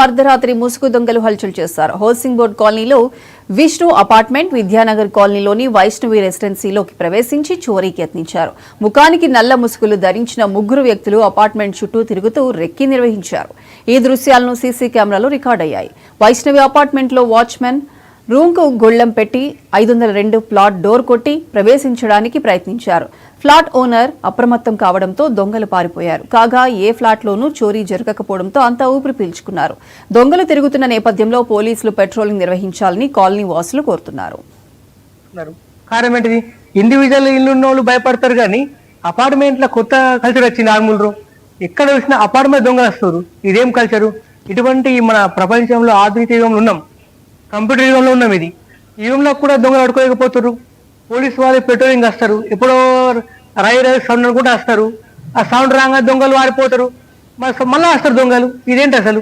అర్ధరాత్రి ముసుగు దొంగలు హల్చల్ చేశారు. హౌసింగ్ బోర్డు కాలనీలో విష్ణు అపార్ట్మెంట్, విద్యానగర్ కాలనీలోని వైష్ణవి రెసిడెన్సీలోకి ప్రవేశించి చోరీకి యత్నించారు. ముఖానికి నల్ల ముసుగులు ధరించిన ముగ్గురు వ్యక్తులు అపార్ట్మెంట్ చుట్టూ తిరుగుతూ రెక్కి నిర్వహించారు. ఈ దృశ్యాలను సీసీ కెమెరాలో రికార్డయ్యాయి. వైష్ణవి అపార్ట్మెంట్లో వాచ్మెన్ రూమ్కు గొళ్లెం పెట్టి 502 ప్లాట్ డోర్ కొట్టి ప్రవేశించడానికి ప్రయత్నించారు. ఫ్లాట్ ఓనర్ అప్రమత్తం కావడంతో దొంగలు పారిపోయారు. కాగా ఏ ఫ్లాట్లోనూ చోరీ జరగకపోవడంతో అంతా ఊపిరి పీల్చుకున్నారు. దొంగలు తిరుగుతున్న నేపథ్యంలో పోలీసులు పెట్రోలింగ్ నిర్వహించాలని కాలనీ వాసులు కోరుతున్నారు. కారణం ఏంటిది? ఇండివిజువల్ ఇల్లు ఉన్న వాళ్ళు భయపడతారు, కానీ అపార్ట్మెంట్ లో కొత్త కల్చర్ వచ్చింది. నార్మల్ ఎక్కడ వచ్చిన అపార్ట్మెంట్ దొంగలు వస్తారు. ఇదేం కల్చరు? ఇటువంటి మన ప్రపంచంలో ఆధునిక యుగంలో ఉన్నాం, కంప్యూటర్ యుగంలో ఉన్నాం. ఇది ఈ యుగంలో కూడా దొంగలు అడుకోలేకపోతారు. పోలీసు వాళ్ళు పెట్రోలింగ్ వస్తారు, ఎప్పుడో రై సౌండ్ కూడా వస్తారు. ఆ సౌండ్ రాగా దొంగలు వారిపోతారు, మళ్ళీ వస్తారు దొంగలు. ఇదేంటి అసలు?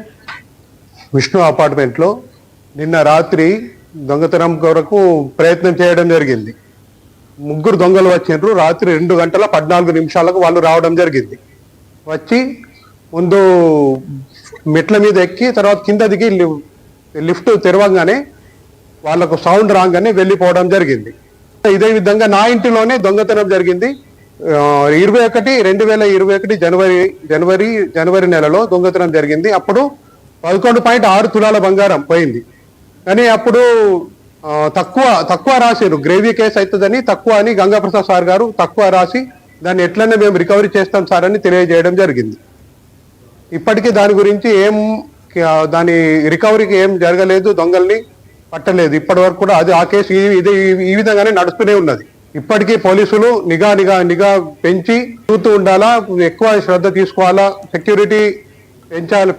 విష్ణు అపార్ట్మెంట్ లో నిన్న రాత్రి దొంగతనం కొరకు ప్రయత్నం చేయడం జరిగింది. ముగ్గురు దొంగలు వచ్చిండ్రు. రాత్రి 2:14 వాళ్ళు రావడం జరిగింది. వచ్చి ముందు మెట్ల మీద ఎక్కి తర్వాత కింద దిగి లిఫ్ట్ తెరవంగానే వాళ్ళకు సౌండ్ రాగానే వెళ్ళిపోవడం జరిగింది. ఇదే విధంగా నా ఇంటిలోనే దొంగతనం జరిగింది. 2021 జనవరి నెలలో దొంగతనం జరిగింది. అప్పుడు 11.6 తులాల బంగారం పోయింది. కానీ అప్పుడు తక్కువ రాశారు. గ్రేవీ కేసు అవుతుందని తక్కువ అని గంగాప్రసాద్ సార్ గారు తక్కువ రాసి దాన్ని ఎట్లనే మేము రికవరీ చేస్తాం సార్ అని తెలియజేయడం జరిగింది. ఇప్పటికీ దాని గురించి దాని రికవరీకి ఏం జరగలేదు, దొంగల్ని పట్టలేదు ఇప్పటి వరకు కూడా. అది ఆ కేసు ఈ విధంగానే నడుస్తూనే ఉన్నది. ఇప్పటికీ పోలీసులు నిఘా పెంచి చూస్తూ ఉండాలా, ఎక్కువ శ్రద్ధ తీసుకోవాలా, సెక్యూరిటీ పెంచాలి.